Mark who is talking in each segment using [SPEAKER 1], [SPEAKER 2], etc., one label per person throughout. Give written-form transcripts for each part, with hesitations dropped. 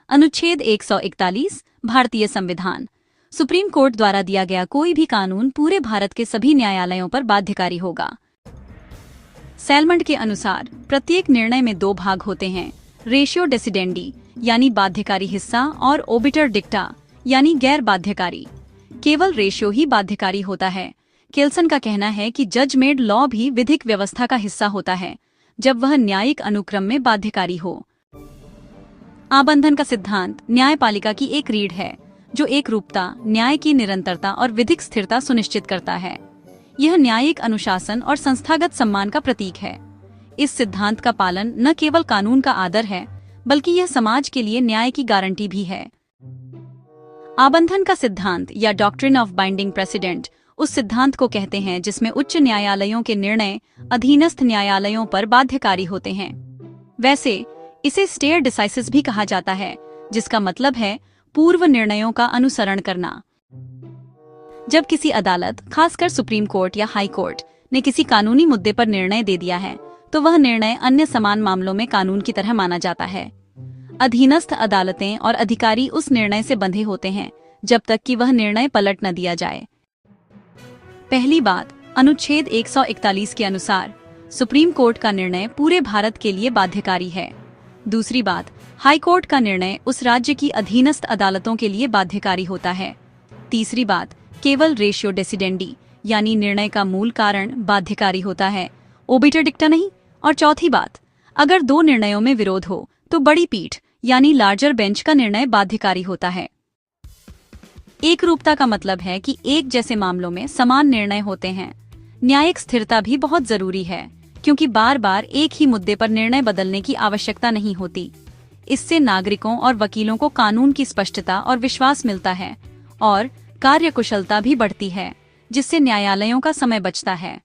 [SPEAKER 1] अनुच्छेद 141 भारतीय संविधान। सुप्रीम कोर्ट द्वारा दिया गया कोई भी कानून पूरे भारत के सभी न्यायालयों पर बाध्यकारी होगा। सैलमंड के अनुसार प्रत्येक निर्णय में दो भाग होते हैं, रेशियो डेसिडेंडी यानी बाध्यकारी हिस्सा और ओबिटर डिक्टा यानी गैर बाध्यकारी। केवल रेशियो ही बाध्यकारी होता है। केल्सन का कहना है कि जज मेड लॉ भी विधिक व्यवस्था का हिस्सा होता है जब वह न्यायिक अनुक्रम में बाध्यकारी हो। आबंधन का सिद्धांत न्यायपालिका की एक रीढ़ है जो एकरूपता, न्याय की निरंतरता और विधिक स्थिरता सुनिश्चित करता है। यह न्यायिक अनुशासन और संस्थागत सम्मान का प्रतीक है। इस सिद्धांत का पालन न केवल कानून का आदर है बल्कि यह समाज के लिए न्याय की गारंटी भी है। आबंधन का सिद्धांत या डॉक्ट्रिन ऑफ बाइंडिंग प्रेसिडेंट उस सिद्धांत को कहते हैं जिसमें उच्च न्यायालयों के निर्णय अधीनस्थ न्यायालयों पर बाध्यकारी होते हैं। वैसे इसे स्टेयर डिसाइसिस भी कहा जाता है, जिसका मतलब है पूर्व निर्णयों का अनुसरण करना। जब किसी अदालत, खासकर सुप्रीम कोर्ट या हाई कोर्ट, ने किसी कानूनी मुद्दे पर निर्णय दे दिया है तो वह निर्णय अन्य समान मामलों में कानून की तरह माना जाता है। अधीनस्थ अदालतें और अधिकारी उस निर्णय से बंधे होते हैं जब तक कि वह निर्णय पलट न दिया जाए। पहली बात, अनुच्छेद 141 के अनुसार सुप्रीम कोर्ट का निर्णय पूरे भारत के लिए बाध्यकारी है। दूसरी बात, हाई कोर्ट का निर्णय उस राज्य की अधीनस्थ अदालतों के लिए बाध्यकारी होता है। तीसरी बात, केवल रेशियो डेसिडेंडी यानी निर्णय का मूल कारण बाध्यकारी होता है, ओबिटर डिक्टा नहीं। और चौथी बात, अगर दो निर्णयों में विरोध हो तो बड़ी पीठ यानी लार्जर बेंच का निर्णय बाध्यकारी होता है। एकरूपता का मतलब है कि एक जैसे मामलों में समान निर्णय होते हैं। न्यायिक स्थिरता भी बहुत जरूरी है क्योंकि बार बार एक ही मुद्दे पर निर्णय बदलने की आवश्यकता नहीं होती। इससे नागरिकों और वकीलों को कानून की स्पष्टता और विश्वास मिलता है और कार्यकुशलता भी बढ़ती है, जिससे न्यायालयों का समय बचता है।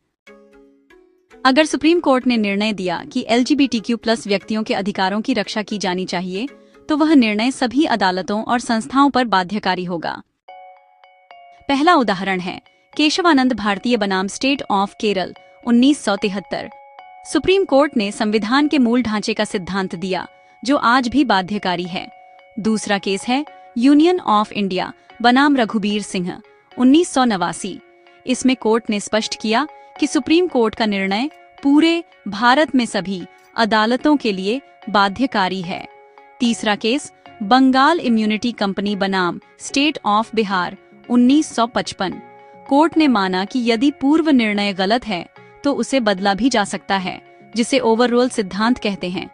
[SPEAKER 1] अगर सुप्रीम कोर्ट ने निर्णय दिया कि LGBTQ+ व्यक्तियों के अधिकारों की रक्षा की जानी चाहिए तो वह निर्णय सभी अदालतों और संस्थाओं पर बाध्यकारी होगा। पहला उदाहरण है केशवानंद भारतीय बनाम state of Kerala 1973। Supreme court ने संविधान के मूल ढांचे का सिद्धांत दिया जो आज भी बाध्यकारी है। दूसरा केस है यूनियन ऑफ इंडिया बनाम रघुबीर सिंह 1989। इसमें कोर्ट ने स्पष्ट किया कि सुप्रीम कोर्ट का निर्णय पूरे भारत में सभी अदालतों के लिए बाध्यकारी है। तीसरा केस बंगाल इम्यूनिटी कंपनी बनाम स्टेट ऑफ बिहार 1955। कोर्ट ने माना कि यदि पूर्व निर्णय गलत है तो उसे बदला भी जा सकता है, जिसे ओवररूल सिद्धांत कहते हैं।